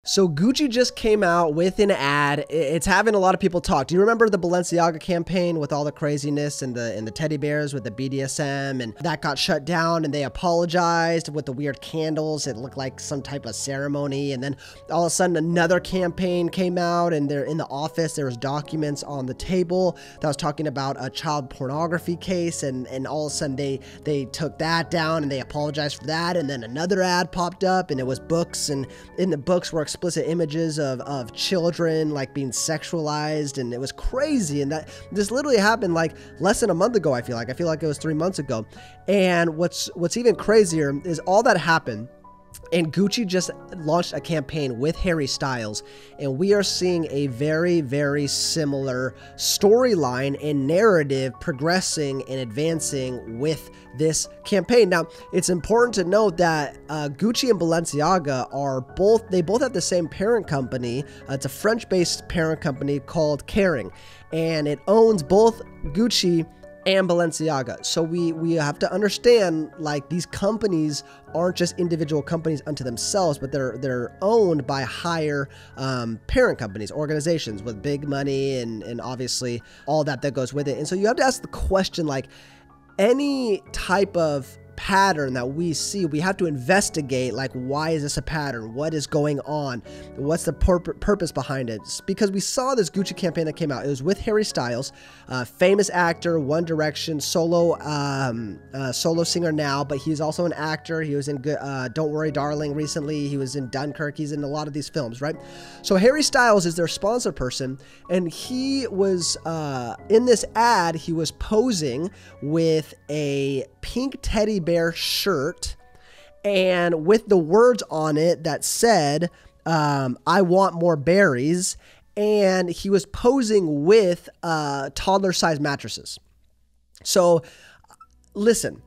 So Gucci just came out with an ad. It's having a lot of people talk. Do you remember the Balenciaga campaign with all the craziness and the teddy bears with the BDSM, and that got shut down and they apologized with the weird candles? It looked like some type of ceremony. And then all of a sudden another campaign came out, and they're in the office. There was documents on the table that was talking about a child pornography case, and all of a sudden they took that down and they apologized for that. And then another ad popped up and it was books, and in the books were explicit images of children like being sexualized, and it was crazy. And that this literally happened like less than a month ago. I feel like it was 3 months ago. And what's even crazier is all that happened, and Gucci just launched a campaign with Harry Styles, and we are seeing a very, very similar storyline and narrative progressing and advancing with this campaign. Now, it's important to note that Gucci and Balenciaga they both have the same parent company. It's a French-based parent company called Kering, and it owns both Gucci and Balenciaga. So we have to understand, like, these companies aren't just individual companies unto themselves, but they're owned by higher parent companies, organizations with big money, and obviously all that goes with it. And so you have to ask the question, like, any type of pattern that we see, we have to investigate, like, why is this a pattern? What is going on? What's the purpose behind it? It's because we saw this Gucci campaign that came out. It was with Harry Styles, famous actor, One Direction, solo singer now, but he's also an actor. He was in Don't Worry Darling recently. He was in Dunkirk. He's in a lot of these films, right? So Harry Styles is their sponsor person, and he was in this ad, he was posing with a pink teddy bear shirt and with the words on it that said, I want more berries. And he was posing with toddler-sized mattresses. So listen,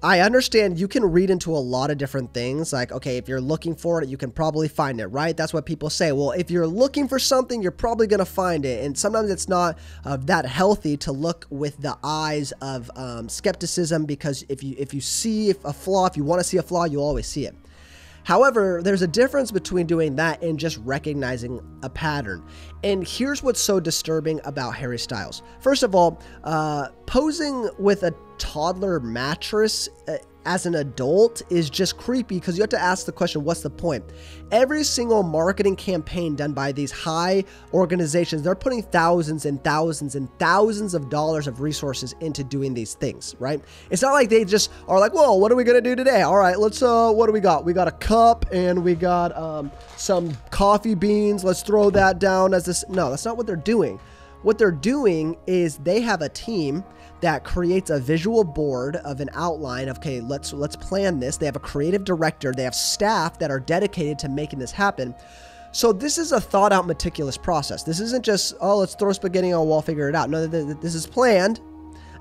I understand you can read into a lot of different things. Like, okay, if you're looking for it, you can probably find it, right? That's what people say. Well, if you're looking for something, you're probably going to find it. And sometimes it's not that healthy to look with the eyes of skepticism, because if you see a flaw, if you want to see a flaw, you'll always see it. However, there's a difference between doing that and just recognizing a pattern. And here's what's so disturbing about Harry Styles. First of all, posing with a toddler mattress as an adult is just creepy, because you have to ask the question, what's the point? Every single marketing campaign done by these high organizations, they're putting thousands and thousands and thousands of dollars of resources into doing these things, right? It's not like they just are like, whoa, what are we going to do today? All right, let's, what do we got? We got a cup and we got some coffee beans. Let's throw that down as this. No, that's not what they're doing. What they're doing is they have a team that creates a visual board of an outline of, okay, let's plan this. They have a creative director. They have staff that are dedicated to making this happen. So this is a thought out, meticulous process. This isn't just, oh, let's throw spaghetti on a wall, figure it out. No, this is planned,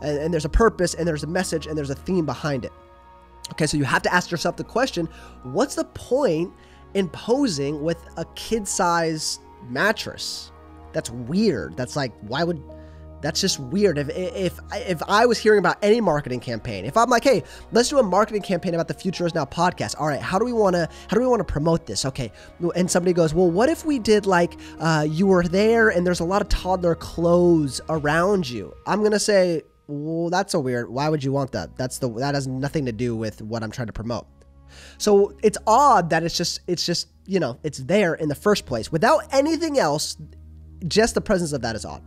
and there's a purpose, and there's a message, and there's a theme behind it. Okay, so you have to ask yourself the question, what's the point in posing with a kid-sized mattress? That's weird. That's like, that's just weird. If I was hearing about any marketing campaign, if I'm like, hey, let's do a marketing campaign about the Future Is Now podcast. All right, how do we want to promote this? Okay, and somebody goes, well, what if we did like you were there and there's a lot of toddler clothes around you? I'm gonna say, well, that's so weird. Why would you want that? That has nothing to do with what I'm trying to promote. So it's odd that it's just it's there in the first place without anything else. Just the presence of that is odd.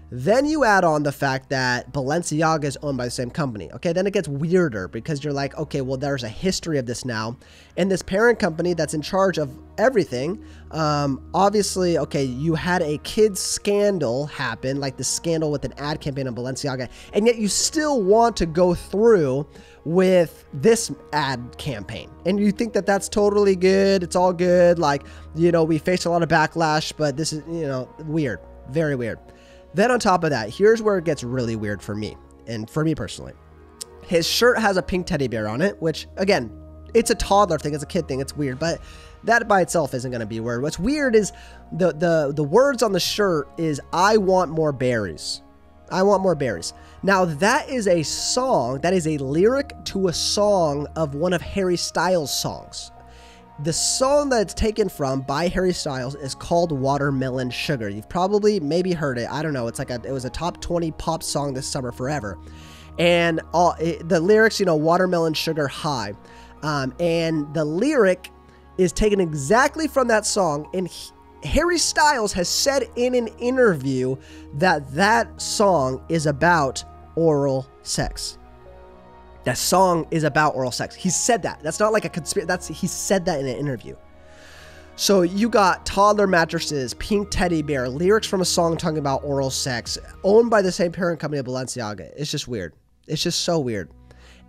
Then you add on the fact that Balenciaga is owned by the same company. Okay, then it gets weirder, because you're like, okay, well, there's a history of this now. And this parent company that's in charge of everything, obviously, okay, you had a kids scandal happen, like the scandal with an ad campaign on Balenciaga, and yet you still want to go through with this ad campaign. And you think that that's totally good. It's all good. Like, we faced a lot of backlash, but this is, weird, very weird. Then on top of that, here's where it gets really weird for me, and for me personally. His shirt has a pink teddy bear on it, which, again, it's a toddler thing, it's a kid thing, it's weird, but that by itself isn't going to be weird. What's weird is the words on the shirt is, I want more berries. I want more berries. Now, that is a song, that is a lyric to a song of one of Harry Styles' songs. The song that it's taken from by Harry Styles is called Watermelon Sugar. You've probably maybe heard it. I don't know. It was a top 20 pop song this summer forever. And the lyrics, watermelon sugar high. And the lyric is taken exactly from that song. And Harry Styles has said in an interview that song is about oral sex. That song is about oral sex. He said that. That's not like a conspiracy. He said that in an interview. So you got toddler mattresses, pink teddy bear, lyrics from a song talking about oral sex, owned by the same parent company of Balenciaga. It's just weird. It's just so weird.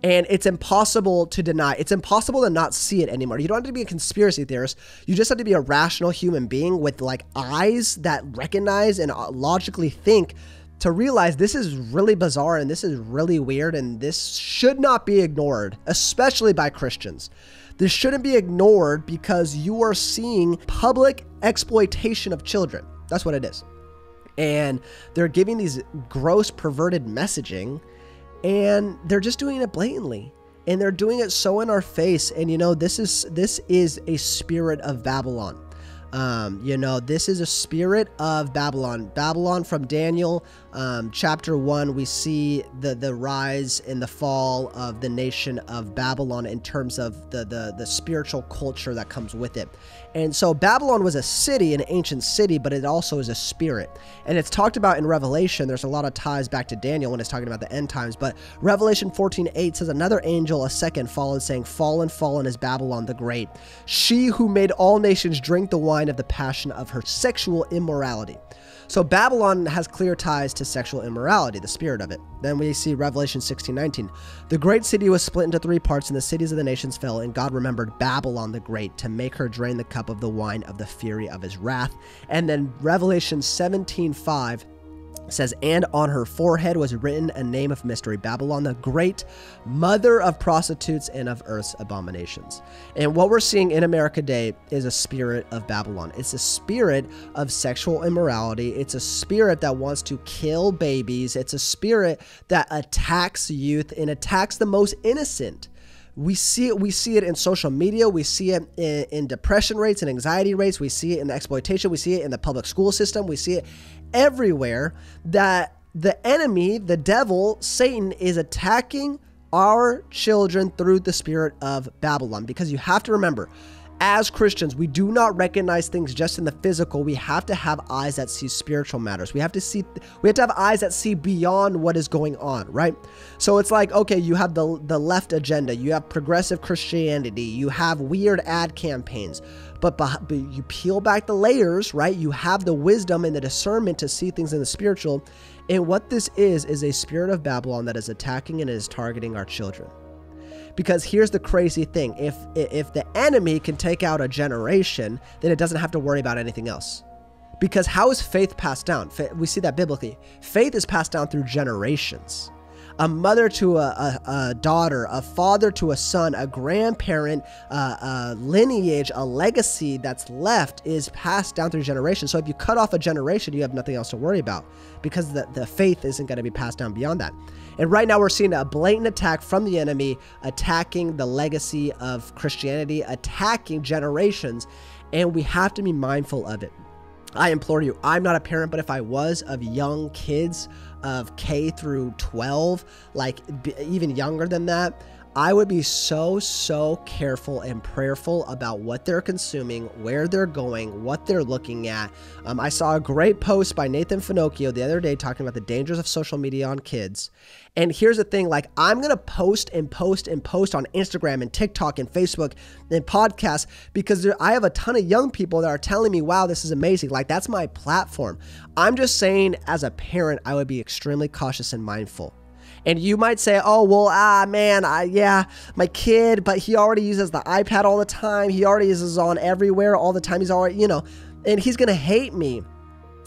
And it's impossible to deny. It's impossible to not see it anymore. You don't have to be a conspiracy theorist. You just have to be a rational human being with like eyes that recognize and logically think to realize this is really bizarre and this is really weird and this should not be ignored, especially by Christians. This shouldn't be ignored because you are seeing public exploitation of children. That's what it is. And they're giving these gross perverted messaging and they're just doing it blatantly. And they're doing it so in our face. And this is a spirit of Babylon. This is a spirit of Babylon. Babylon from Daniel, chapter 1, we see the rise and the fall of the nation of Babylon in terms of the spiritual culture that comes with it. And so Babylon was a city, an ancient city, but it also is a spirit. And it's talked about in Revelation. There's a lot of ties back to Daniel when it's talking about the end times. But Revelation 14:8 says, another angel, a second, followed, saying, fallen, fallen is Babylon the Great, she who made all nations drink the wine of the passion of her sexual immorality. So Babylon has clear ties to sexual immorality, the spirit of it. Then we see Revelation 16:19. The great city was split into 3 parts, and the cities of the nations fell, and God remembered Babylon the Great to make her drain the cup of the wine of the fury of his wrath. And then Revelation 17:5 says, and on her forehead was written a name of mystery, Babylon the Great, mother of prostitutes and of earth's abominations. And what we're seeing in America today is a spirit of Babylon. It's a spirit of sexual immorality. It's a spirit that wants to kill babies. It's a spirit that attacks youth and attacks the most innocent. We see it in social media. We see it in depression rates and anxiety rates. We see it in the exploitation. We see it in the public school system. We see it everywhere that the enemy, the devil, Satan, is attacking our children through the spirit of Babylon. Because you have to remember, as Christians, we do not recognize things just in the physical. We have to have eyes that see spiritual matters. We have to have eyes that see beyond what is going on, right? So it's like, okay, you have the left agenda, you have progressive Christianity, you have weird ad campaigns, but you peel back the layers, right? You have the wisdom and the discernment to see things in the spiritual. And what this is a spirit of Babylon that is attacking and is targeting our children. Because here's the crazy thing. If the enemy can take out a generation, then it doesn't have to worry about anything else. Because how is faith passed down? We see that biblically. Faith is passed down through generations. A mother to a daughter, a father to a son, a grandparent, a lineage, a legacy that's left is passed down through generations. So if you cut off a generation, you have nothing else to worry about because the faith isn't going to be passed down beyond that. And right now we're seeing a blatant attack from the enemy, attacking the legacy of Christianity, attacking generations, and we have to be mindful of it. I implore you, I'm not a parent, but if I was, of young kids of K through 12, like even younger than that, I would be so careful and prayerful about what they're consuming, where they're going, what they're looking at. I saw a great post by Nathan Finocchio the other day talking about the dangers of social media on kids. And here's the thing, like I'm going to post on Instagram and TikTok and Facebook and podcasts because I have a ton of young people that are telling me, wow, this is amazing. Like that's my platform. I'm just saying as a parent, I would be extremely cautious and mindful. And you might say, oh, well, man, my kid, but he already uses the iPad all the time. He already uses on everywhere all the time. He's already, and he's going to hate me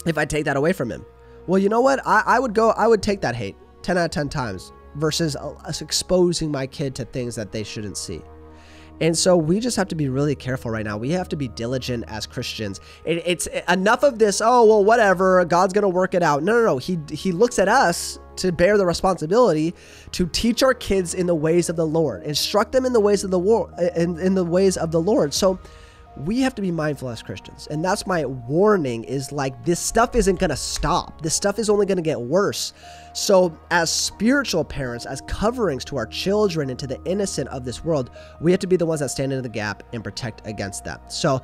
if I take that away from him. Well, you know what? I would take that hate 10 out of 10 times versus us exposing my kid to things that they shouldn't see. And so we just have to be really careful right now. We have to be diligent as Christians. It's enough of this, oh, well, whatever, God's going to work it out. No. He looks at us to bear the responsibility to teach our kids in the ways of the Lord, instruct them in the ways of the Lord, in the ways of the Lord. So we have to be mindful as Christians. And that's my warning, is like, this stuff isn't going to stop. This stuff is only going to get worse. So as spiritual parents, as coverings to our children and to the innocent of this world, we have to be the ones that stand into the gap and protect against them. So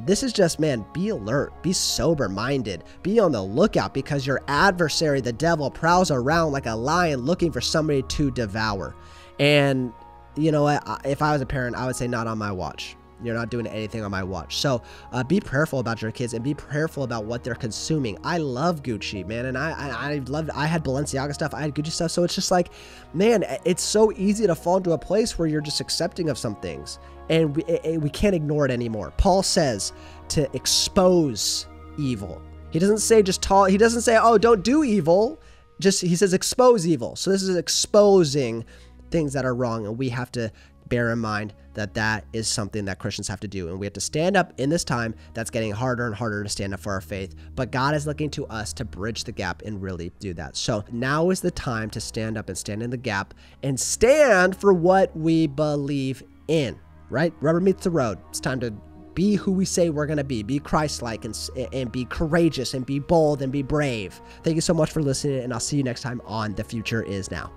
this is just, man, be alert, be sober minded, be on the lookout, because your adversary, the devil, prowls around like a lion looking for somebody to devour. And you know what? If I was a parent, I would say not on my watch. You're not doing anything on my watch. So be prayerful about your kids and be prayerful about what they're consuming. I love Gucci, man. And I had Balenciaga stuff. I had Gucci stuff. So it's just like, man, it's so easy to fall into a place where you're just accepting of some things, and we can't ignore it anymore. Paul says to expose evil. He doesn't say he doesn't say, oh, don't do evil. He says expose evil. So this is exposing things that are wrong, and we have to bear in mind that that is something that Christians have to do, and we have to stand up in this time that's getting harder and harder to stand up for our faith. But God is looking to us to bridge the gap and really do that. So now is the time to stand up and stand in the gap and stand for what we believe in, right? Rubber meets the road. It's time to be who we say we're going to be Christ-like, and be courageous and be bold and be brave. Thank you so much for listening, and I'll see you next time on The Future Is Now.